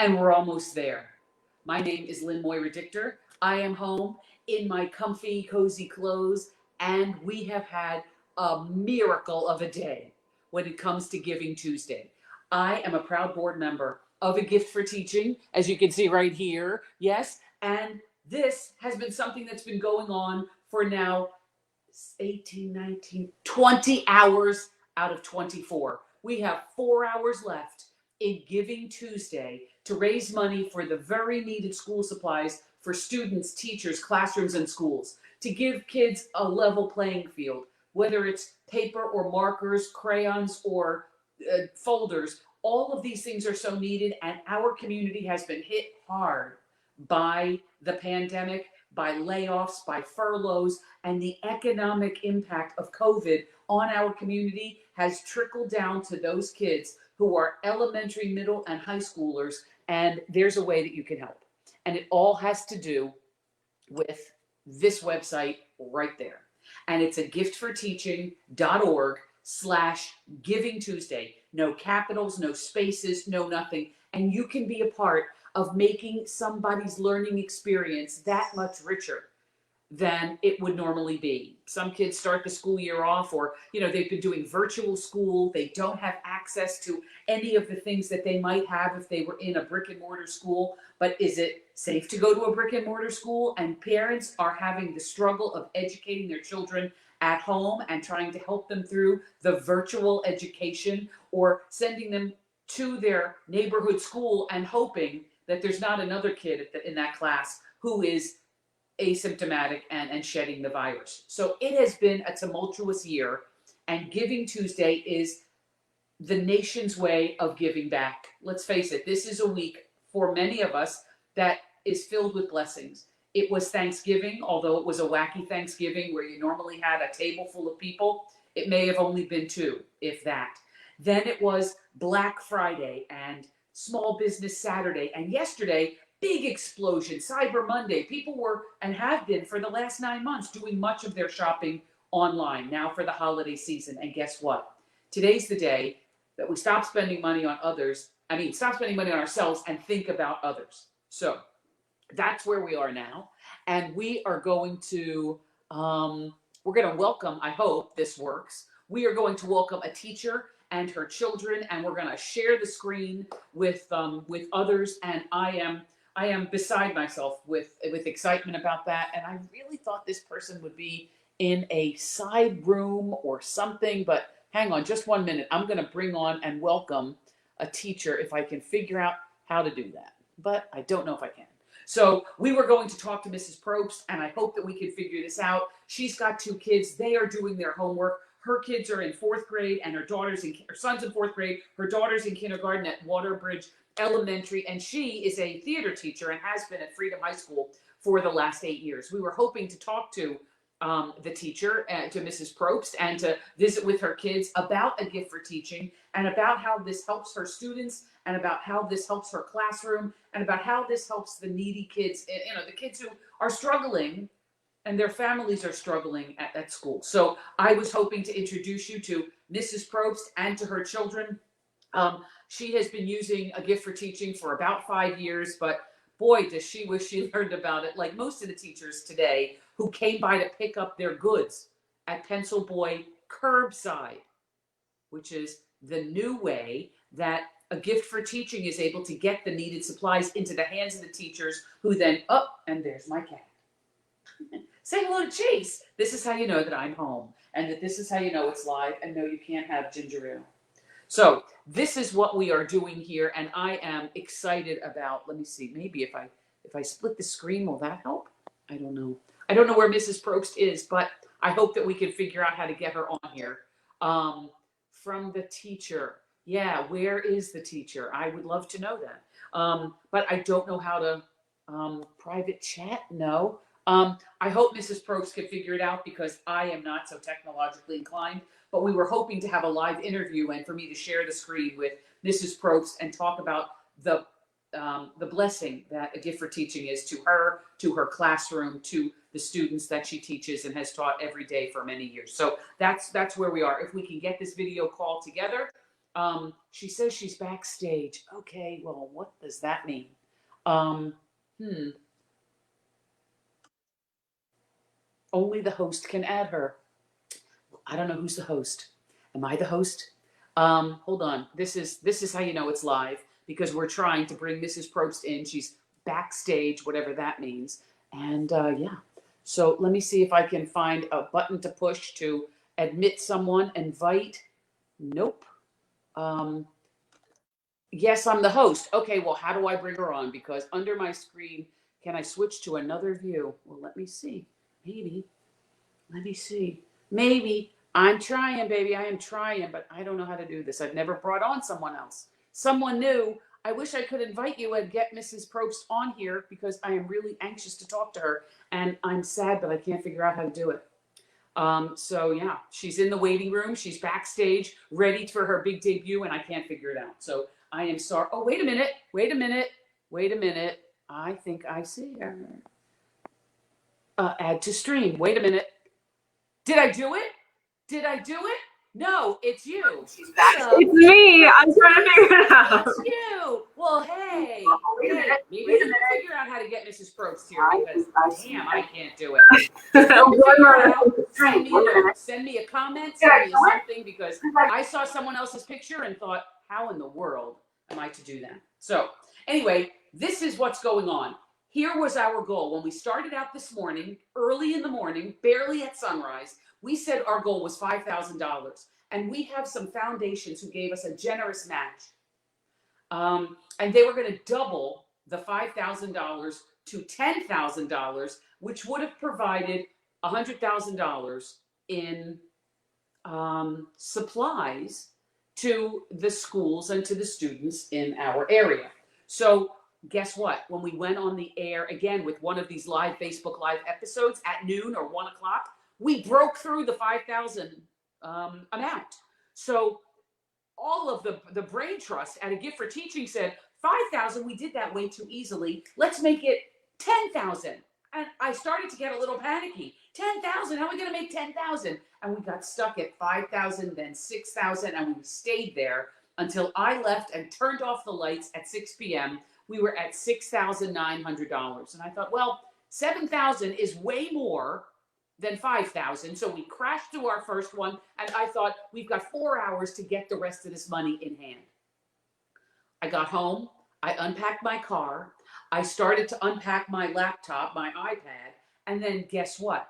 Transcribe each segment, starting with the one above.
and we're almost there. My name is Lynn Moira Dichter. I am home in my comfy, cozy clothes, and we have had a miracle of a day when it comes to Giving Tuesday. I am a proud board member of A Gift for Teaching, as you can see right here. Yes, and this has been something that's been going on for now 18, 19, 20 hours out of 24. We have 4 hours left in Giving Tuesday to raise money for the very needed school supplies for students, teachers, classrooms, and schools, to give kids a level playing field, whether it's paper or markers, crayons, or folders. All of these things are so needed, and our community has been hit hard by the pandemic, by layoffs, by furloughs, and the economic impact of COVID on our community has trickled down to those kids who are elementary, middle, and high schoolers, and there's a way that you can help. And it all has to do with this website right there. And it's a giftforteaching.org/Giving Tuesday. No capitals, no spaces, no nothing. And you can be a part of making somebody's learning experience that much richer than it would normally be. Some kids start the school year off, or they've been doing virtual school. They don't have access to any of the things that they might have if they were in a brick and mortar school. But is it safe to go to a brick and mortar school? And parents are having the struggle of educating their children at home and trying to help them through the virtual education, or sending them to their neighborhood school and hoping that there's not another kid in that class who is asymptomatic and shedding the virus. So it has been a tumultuous year, and Giving Tuesday is the nation's way of giving back. Let's face it, this is a week for many of us that is filled with blessings. It was Thanksgiving, although it was a wacky Thanksgiving where you normally had a table full of people. It may have only been two, if that. Then it was Black Friday and Small Business Saturday, and yesterday, big explosion, Cyber Monday. People were, and have been for the last 9 months, doing much of their shopping online now for the holiday season. And guess what? Today's the day that we stop spending money on stop spending money on ourselves and think about others. So that's where we are now. And we are going to, welcome, I hope this works. We are going to welcome a teacher and her children, and we're going to share the screen with others. And I am beside myself with excitement about that. And I really thought this person would be in a side room or something, but hang on just 1 minute. I'm going to bring on and welcome a teacher if I can figure out how to do that, but I don't know if I can. So we were going to talk to Mrs. Probst, and I hope that we can figure this out. She's got 2 kids. They are doing their homework. Her kids are in 4th grade, and her son's in 4th grade. Her daughter's in kindergarten at Waterbridge Elementary, and she is a theater teacher and has been at Freedom High School for the last 8 years. We were hoping to talk to the teacher, to Mrs. Probst, and to visit with her kids about A Gift for Teaching, and about how this helps her students, and about how this helps her classroom, and about how this helps the needy kids, the kids who are struggling and their families are struggling at school. So I was hoping to introduce you to Mrs. Probst and to her children. She has been using A Gift for Teaching for about 5 years, but boy, does she wish she learned about it, like most of the teachers today who came by to pick up their goods at Pencil Boy Curbside, which is the new way that A Gift for Teaching is able to get the needed supplies into the hands of the teachers, who then, and there's my cat. Say hello to Chase. This is how you know that I'm home, and that this is how you know it's live, and no, you can't have ginger ale. So this is what we are doing here, and I am excited about, let me see, maybe if I split the screen, will that help? I don't know. I don't know where Mrs. Probst is, but I hope that we can figure out how to get her on here. From the teacher. Yeah, where is the teacher? I would love to know that. But I don't know how to private chat. No. I hope Mrs. Probst can figure it out, because I am not so technologically inclined. But we were hoping to have a live interview and for me to share the screen with Mrs. Probst and talk about the blessing that A Gift for Teaching is to her classroom, to the students that she teaches and has taught every day for many years. So that's where we are. If we can get this video call together, She says she's backstage. Okay, well, what does that mean? Um, hmm. Only the host can add her. I don't know who's the host. Am I the host? Hold on. This is how you know it's live because we're trying to bring Mrs. Probst in. She's backstage, whatever that means. And yeah. So let me see if I can find a button to push to admit someone. Invite. Nope. Um, yes, I'm the host. Okay, well, how do I bring her on? Because under my screen, can I switch to another view? Well, let me see. Maybe. Let me see. Maybe. I'm trying, baby. I am trying, but I don't know how to do this. I've never brought on someone else. Someone new. I wish I could invite you and get Mrs. Probst on here because I am really anxious to talk to her. And I'm sad, but I can't figure out how to do it. So yeah, she's in the waiting room. She's backstage, ready for her big debut, and I can't figure it out. So I am sorry. Oh, wait a minute. Wait a minute. Wait a minute. I think I see her. Add to stream. Wait a minute. Did I do it? Did I do it? No, it's you. It's me. I'm trying to figure it out. It's you. Well, hey, maybe you can figure out how to get Mrs. Probst here because damn, I can't do it. Send me a comment, send me something because I saw someone else's picture and thought, how in the world am I to do that? So anyway, this is what's going on. Here was our goal. When we started out this morning, early in the morning, barely at sunrise, we said our goal was $5,000. And we have some foundations who gave us a generous match. And they were going to double the $5,000 to $10,000, which would have provided $100,000 in supplies to the schools and to the students in our area. So guess what? When we went on the air again with one of these live Facebook Live episodes at noon or 1 o'clock, we broke through the 5,000 amount. So all of the brain trust at A Gift for Teaching said 5,000. We did that way too easily. Let's make it 10,000. And I started to get a little panicky. 10,000. How are we going to make 10,000? And we got stuck at 5,000, then 6,000, and we stayed there until I left and turned off the lights at 6 p.m. We were at $6,900, and I thought, well, 7,000 is way more than 5,000. So we crashed through our first one, and I thought we've got 4 hours to get the rest of this money in hand. I got home, I unpacked my car, I started to unpack my laptop, my iPad, and then guess what?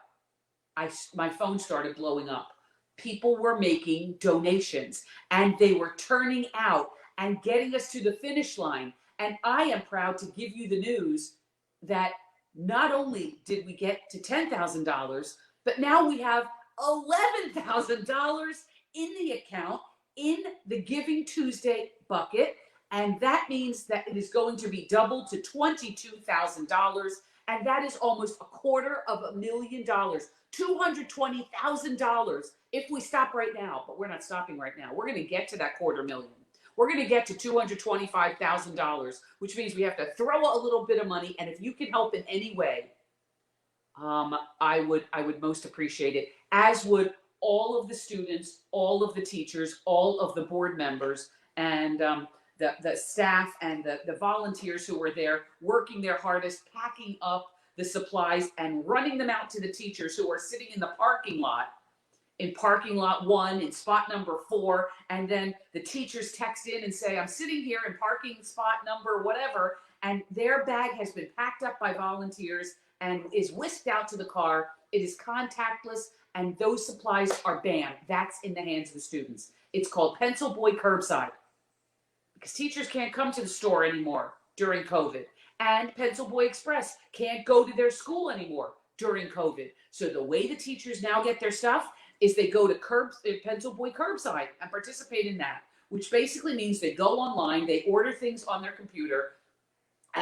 My phone started blowing up. People were making donations, and they were turning out and getting us to the finish line. And I am proud to give you the news that not only did we get to $10,000, but now we have $11,000 in the account in the Giving Tuesday bucket. And that means that it is going to be doubled to $22,000. And that is almost $250,000, $220,000 if we stop right now. But we're not stopping right now. We're going to get to that $250,000. We're going to get to $225,000, which means we have to throw a little bit of money. And if you can help in any way, I would most appreciate it, as would all of the students, all of the teachers, all of the board members, and the staff and the volunteers who were there working their hardest, packing up the supplies and running them out to the teachers who are sitting in the parking lot, in parking lot 1, in spot number 4, and then the teachers text in and say, I'm sitting here in parking spot number whatever, and their bag has been packed up by volunteers and is whisked out to the car. It is contactless, and those supplies are banned. That's in the hands of the students. It's called Pencil Boy Curbside, because teachers can't come to the store anymore during COVID, and Pencil Boy Express can't go to their school anymore during COVID. So the way the teachers now get their stuff is they go to Pencil Boy Curbside and participate in that, which basically means they go online, they order things on their computer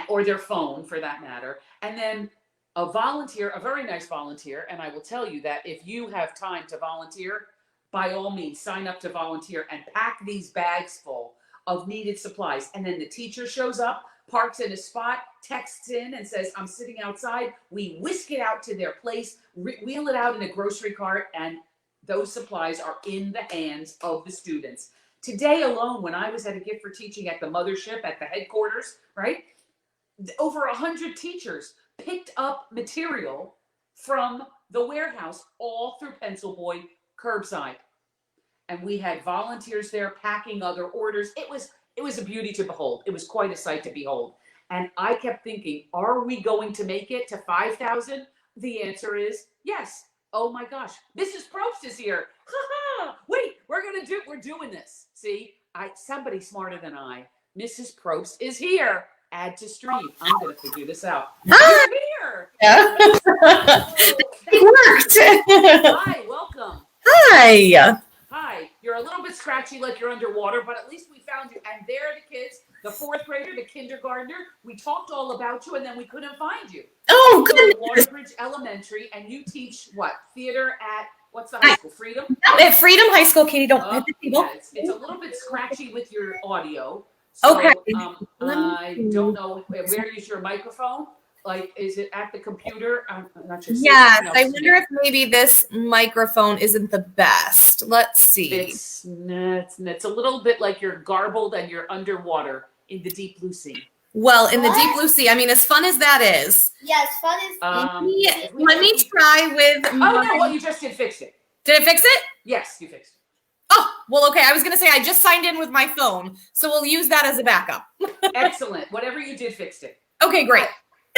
or their phone for that matter, and then a volunteer, a very nice volunteer, and I will tell you that if you have time to volunteer, by all means, sign up to volunteer and pack these bags full of needed supplies. And then the teacher shows up, parks in a spot, texts in and says, I'm sitting outside. We whisk it out to their place, wheel it out in a grocery cart, and those supplies are in the hands of the students. Today alone, when I was at a gift for teaching at the mothership, at the headquarters, right? Over 100 teachers picked up material from the warehouse all through Pencil Boy curbside. And we had volunteers there packing other orders. It was a beauty to behold. It was quite a sight to behold. And I kept thinking, are we going to make it to 5,000? The answer is yes. Oh my gosh, Mrs. Probst is here. Wait, we're doing this. See, somebody smarter than I. Mrs. Probst is here. Add to stream. I'm gonna figure this out. You're here. Yeah. It worked. Hi, welcome. Hi. Hi. You're a little bit scratchy like you're underwater, but at least we found you. And there are the kids, the fourth grader, the kindergartner. We talked all about you and then we couldn't find you. Oh, You go to goodness. Waterbridge Elementary and you teach what? Theater at what's the high school? Freedom? At Freedom High School, Katie, don't Oh, hit the table. yeah, it's a little bit scratchy with your audio. So, Okay. I don't know where is your microphone? Like, is it at the computer? I'm not sure. Yes, No, I wonder if maybe this microphone isn't the best. Let's see. it's a little bit like you're garbled and you're underwater in the deep blue sea. Well, in the What? deep blue sea, I mean, as fun as that is, Yes, fun is. let me try with. Oh no! Well, you just did fix it. Did I fix it? Yes, you fixed it. Oh, well, okay. I was going to say I just signed in with my phone, so we'll use that as a backup. Excellent. Whatever you did, fixed it. Okay, great.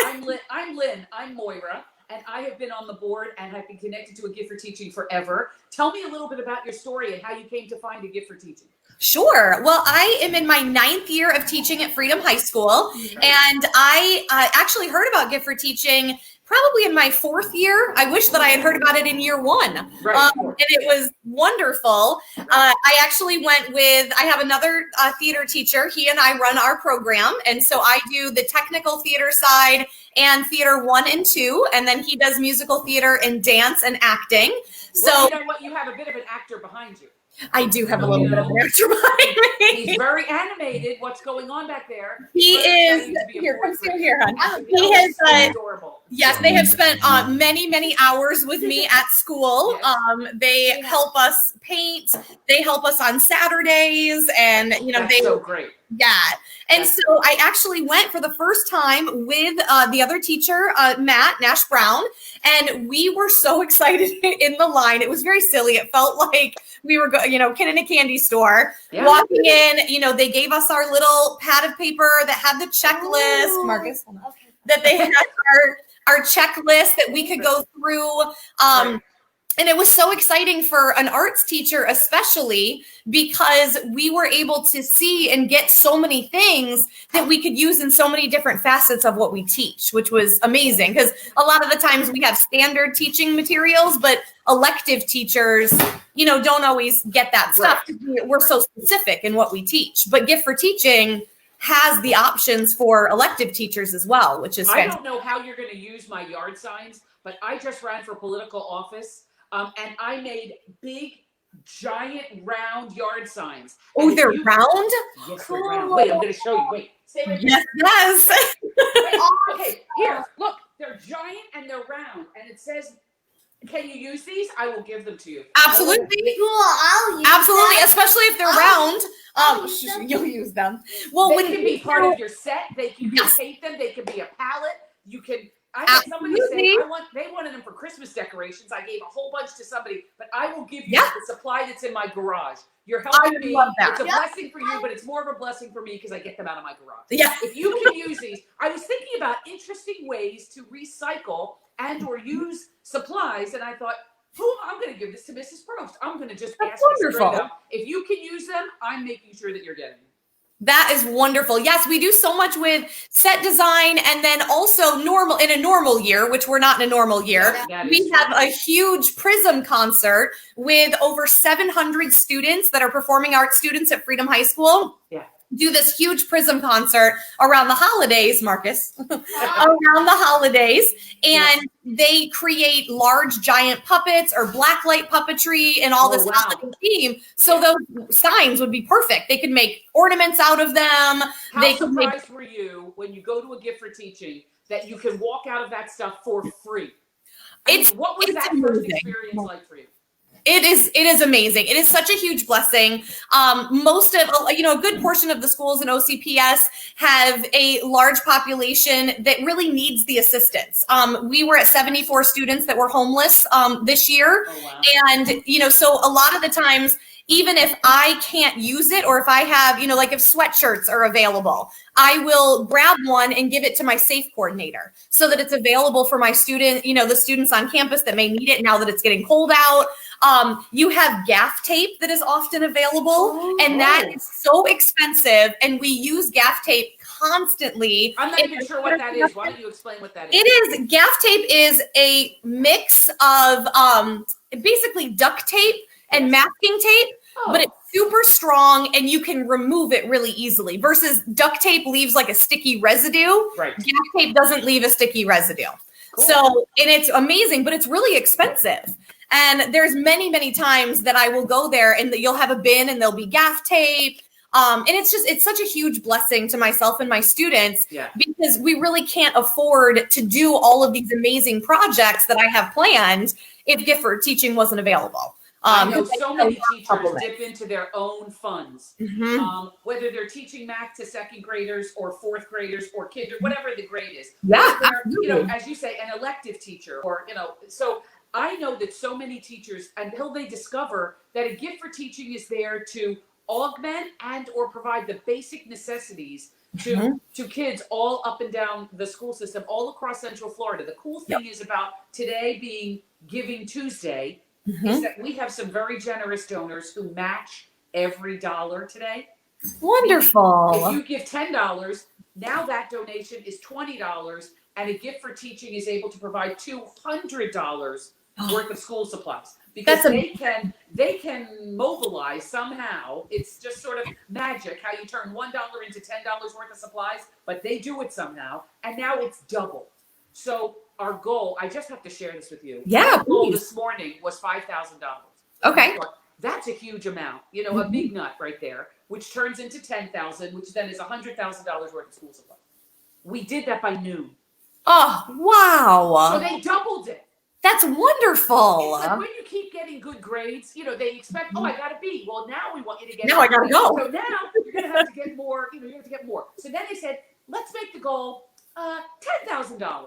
I'm Lynn. I'm Moira, and I have been on the board and I've been connected to a gift for teaching forever. Tell me a little bit about your story and how you came to find a gift for teaching. Sure. Well, I am in my 9th year of teaching at Freedom High School, and I actually heard about gift for teaching probably in my 4th year. I wish that I had heard about it in year 1. Right. And it was wonderful. I actually went with, I have another theater teacher. He and I run our program. And so I do the technical theater side and theater 1 and 2. And then he does musical theater and dance and acting. So Well, you know what? You have a bit of an actor behind you. I do have a little bit of an actor behind me. He's very animated. What's going on back there? He Very is, exciting to be a here, come fourth sit grader. here, hon. I'm He has, Adorable. yes, they have spent many hours with me at school. Yes. They help us paint. They help us on Saturdays, and That's they so great. yeah. And That's- so I actually went for the first time with the other teacher, Matt Nash Brown, and we were so excited in the line. It was very silly. It felt like we were, kid in a candy store. Yeah. Walking in, they gave us our little pad of paper that had the checklist, Ooh. Marcus, Okay. that they had our checklist that we could go through. Right. And it was so exciting for an arts teacher, especially because we were able to see and get so many things that we could use in so many different facets of what we teach, which was amazing. Because a lot of the times we have standard teaching materials, but elective teachers, don't always get that stuff. We're so specific in what we teach. But Gift for Teaching has the options for elective teachers as well, which is I fantastic. don't know how you're going to use my yard signs, but I just ran for political office, and I made big, giant, round yard signs. Oh, And if they're you- round? Yes, they're round. Wait, I'm going to show you. Wait. Stay right Yes, yes. Wait, okay, here, look, they're giant and they're round, and it says, "Can you use these? I will give them to you." Absolutely. Cool. I'll use Absolutely, that. especially if they're I'll- round. I'll use them. You'll use them. Well, They when can be part of your set. You can Yes. paint them. They can be a palette. You can. I had somebody say Absolutely. they wanted them for Christmas decorations. I gave a whole bunch to somebody, but I will give you Yeah. the supply that's in my garage. You're I helping would me. love that. It's a Yep. blessing for you, but it's more of a blessing for me because I get them out of my garage. Yeah. If you can use these, I was thinking about interesting ways to recycle and or use supplies, and I thought, I'm going to give this to Mrs. Probst. I'm going to just That's ask her straight wonderful. up. If you can use them, I'm making sure that you're getting them. That is wonderful. Yes, we do so much with set design, and then also in a normal year, which we're not in a normal year. That is We true. have a huge Prism concert with over 700 students that are performing arts students at Freedom High School. Yeah. Do this huge Prism concert around the holidays, Marcus, around the holidays. And they create large giant puppets or blacklight puppetry and all Oh, this wow. holiday theme. So those signs would be perfect. They could make ornaments out of them. How They could make surprised were you when you go to a gift for teaching that you can walk out of that stuff for free? I It's- mean, what was it's that first amazing. experience like for you? It is amazing. It is such a huge blessing. Most of, a good portion of the schools in OCPS have a large population that really needs the assistance. We were at 74 students that were homeless this year. Oh, wow. And, so a lot of the times, even if I can't use it, or if I have, like if sweatshirts are available, I will grab one and give it to my SAFE coordinator so that it's available for my student, the students on campus that may need it now that it's getting cold out. You have gaff tape that is often available, and that is so expensive. And we use gaff tape constantly. I'm not even sure what that is. Why don't you explain what that is? It is, gaff tape is a mix of basically duct tape and masking tape, but it's super strong and you can remove it really easily versus duct tape leaves like a sticky residue. Right. Gaff tape doesn't leave a sticky residue. Cool. So, and it's amazing, but it's really expensive. And there's many, many times that I will go there and you'll have a bin and there'll be gaff tape. And it's such a huge blessing to myself and my students because we really can't afford to do all of these amazing projects that I have planned if Gifford teaching wasn't available. I know so many teachers dip into their own funds, whether they're teaching math to second graders or fourth graders or kids, whatever the grade is. Yeah, as you say, an elective teacher or, so I know that so many teachers, until they discover that a gift for teaching is there to augment and or provide the basic necessities to kids all up and down the school system, all across Central Florida. The cool thing is about today being Giving Tuesday is that we have some very generous donors who match every dollar today. Wonderful. If you give $10, now that donation is $20, and a gift for teaching is able to provide $200 worth of school supplies because they can mobilize somehow. It's just sort of magic how you turn $1 into $10 worth of supplies, but they do it somehow, and now it's double. So our goal, I just have to share this with you. Yeah, our goal this morning was $5,000. Okay. That's a huge amount, a big nut right there, which turns into $10,000, which then is $100,000 worth of school supplies. We did that by noon. Oh, wow. So they doubled it. That's wonderful. It's like when you keep getting good grades, they expect, I got a B. Well, now we want you to get Now I gotta go. So now you're going to have to get more, you have to get more. So then they said, let's make the goal $10,000.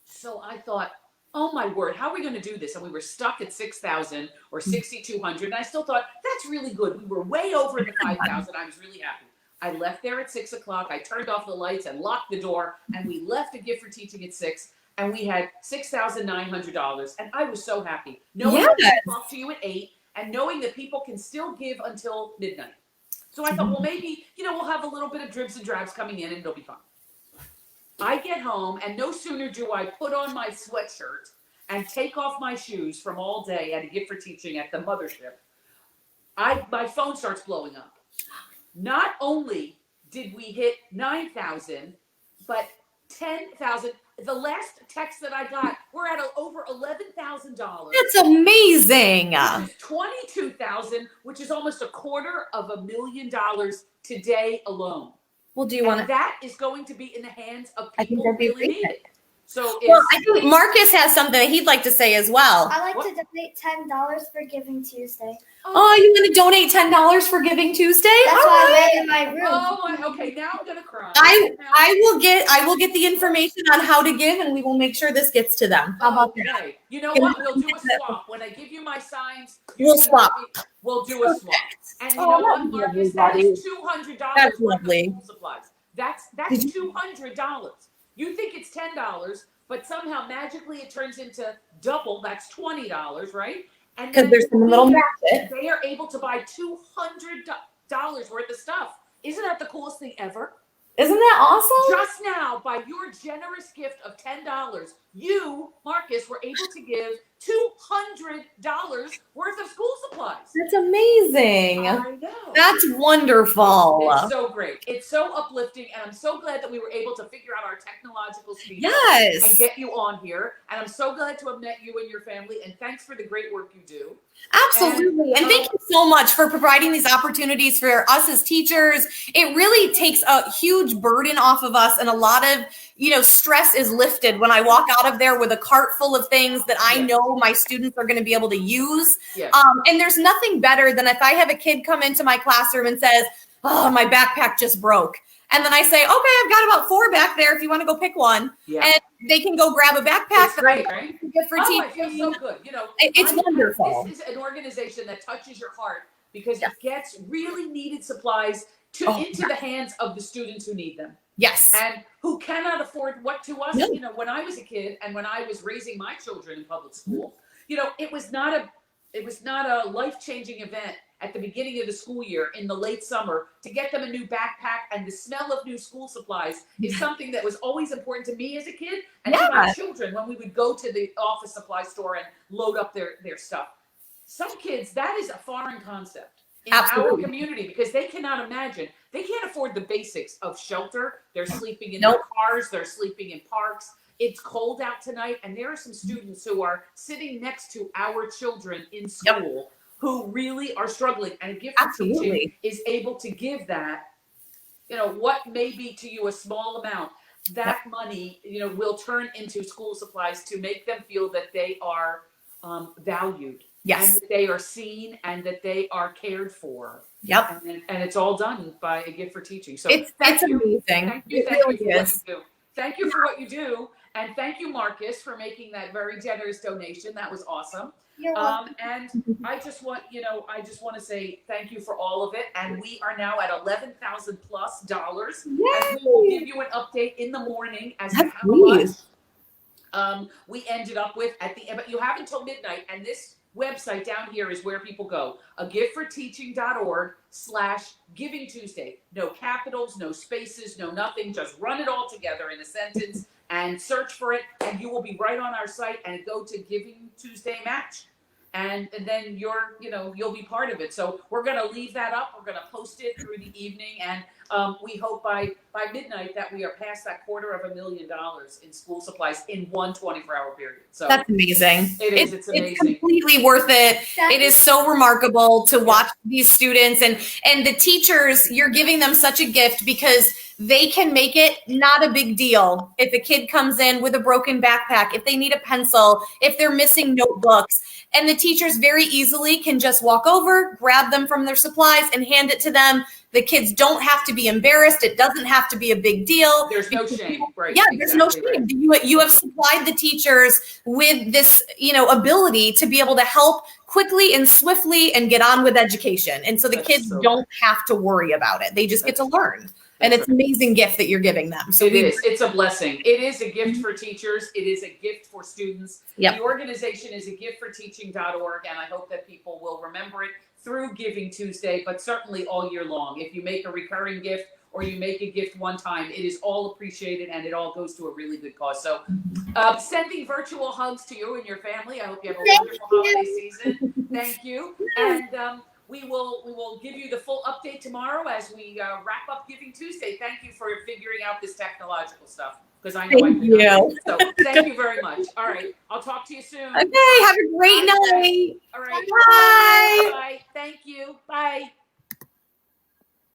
So I thought, oh my word, how are we going to do this? And we were stuck at 6,000 or 6,200. And I still thought, that's really good. We were way over the 5,000. I was really happy. I left there at 6 o'clock. I turned off the lights and locked the door. And we left a gift for teaching at 6. And we had $6,900. And I was so happy. Knowing I can talk to you at 8 and knowing that people can still give until midnight. So I thought, well, maybe, we'll have a little bit of dribs and drabs coming in and it'll be fun. I get home and no sooner do I put on my sweatshirt and take off my shoes from all day at a gift for teaching at the mothership, my phone starts blowing up. Not only did we hit 9,000, but 10,000. The last text that I got, we're at over $11,000. That's amazing. $22,000, which is almost $250,000 today alone. Well, do you want to? That is going to be in the hands of people who really need it. So, I think Marcus has something that he'd like to say as well. I like to donate $10 for Giving Tuesday. Oh, you want to donate $10 for Giving Tuesday? That's why I made in my room. Oh, okay. Now I'm gonna cry. I will get the information on how to give, and we will make sure this gets to them. How about that? You know what? We'll do a swap. When I give you my signs, we'll swap. We'll do a swap. And you know what, Marcus? That is $200. That's lovely. School supplies. That's $200. You think it's $10, but somehow magically it turns into double. That's $20, right? And because there's some little magic. They are able to buy $200 worth of stuff. Isn't that the coolest thing ever? Isn't that awesome? Just now, by your generous gift of $10, you, Marcus, were able to give $200 worth of school supplies. That's amazing. I know. That's wonderful. It's so great. It's so uplifting, and I'm so glad that we were able to figure out our technological speed Yes. and get you on here. And I'm so glad to have met you and your family, and thanks for the great work you do. Absolutely. And thank you so much for providing these opportunities for us as teachers. It really takes a huge burden off of us, and a lot of, stress is lifted when I walk out of there with a cart full of things that I know my students are going to be able to use. Yeah. And there's nothing better than if I have a kid come into my classroom and says, "Oh, my backpack just broke." And then I say, "Okay, I've got about 4 back there if you want to go pick one." Yeah. And they can go grab a backpack. It's great, right? Good for I teaching. feel so good. It's wonderful. This is an organization that touches your heart because Yes. it gets really needed supplies into the hands of the students who need them Yes. and who cannot afford what to us. No. When I was a kid and when I was raising my children in public school, it was not a life-changing event at the beginning of the school year in the late summer to get them a new backpack, and the smell of new school supplies is something that was always important to me as a kid and to my children when we would go to the office supply store and load up their stuff. Some kids, that is a foreign concept in our community because they cannot imagine. They can't afford the basics of shelter. They're sleeping in their cars. They're sleeping in parks. It's cold out tonight, and there are some students who are sitting next to our children in school who really are struggling. And a gift for teaching is able to give that, what may be to you a small amount, that money, will turn into school supplies to make them feel that they are valued. Yes. And that they are seen and that they are cared for. Yep. And it's all done by a gift for teaching. So It's amazing. Thank you. It Thank really you for what is. you do. Thank you for what you do. And thank you, Marcus, for making that very generous donation. That was awesome. You're welcome. And I just want to say thank you for all of it. And we are now at $11,000+ dollars. And we will give you an update in the morning as to how much we ended up with but you have until midnight. And this website down here is where people go. agiftforteaching.org/Giving Tuesday. No capitals, no spaces, no nothing. Just run it all together in a sentence and search for it, and you will be right on our site and go to Giving Tuesday Match. And then you'll be part of it. So we're going to leave that up. We're going to post it through the evening. And we hope by midnight that we are past that $250,000 in school supplies in one 24-hour period. So that's amazing. It is. It's amazing. It's completely worth it. It is so remarkable to watch these students and the teachers. You're giving them such a gift because they can make it not a big deal. If a kid comes in with a broken backpack, if they need a pencil, if they're missing notebooks, and the teachers very easily can just walk over, grab them from their supplies and hand it to them. The kids don't have to be embarrassed. It doesn't have to be a big deal. There's no shame. Right. Yeah, there's no shame. Right. You have supplied the teachers with this, ability to be able to help quickly and swiftly and get on with education. And so the kids don't have to worry about it. They just get to learn. And it's an amazing gift that you're giving them. So it is. It's a blessing. It is a gift for teachers. It is a gift for students. The organization is agiftforteaching.org, and I hope that people will remember it through Giving Tuesday, but certainly all year long. If you make a recurring gift or you make a gift one time, it is all appreciated and it all goes to a really good cause. So sending virtual hugs to you and your family. I hope you have a wonderful holiday season. Thank you. And we will give you the full update tomorrow as we wrap up Giving Tuesday. Thank you for figuring out this technological stuff because I know I can. So thank you very much. All right, I'll talk to you soon. Okay, have a great night. All right. Bye. Bye. Thank you. Bye.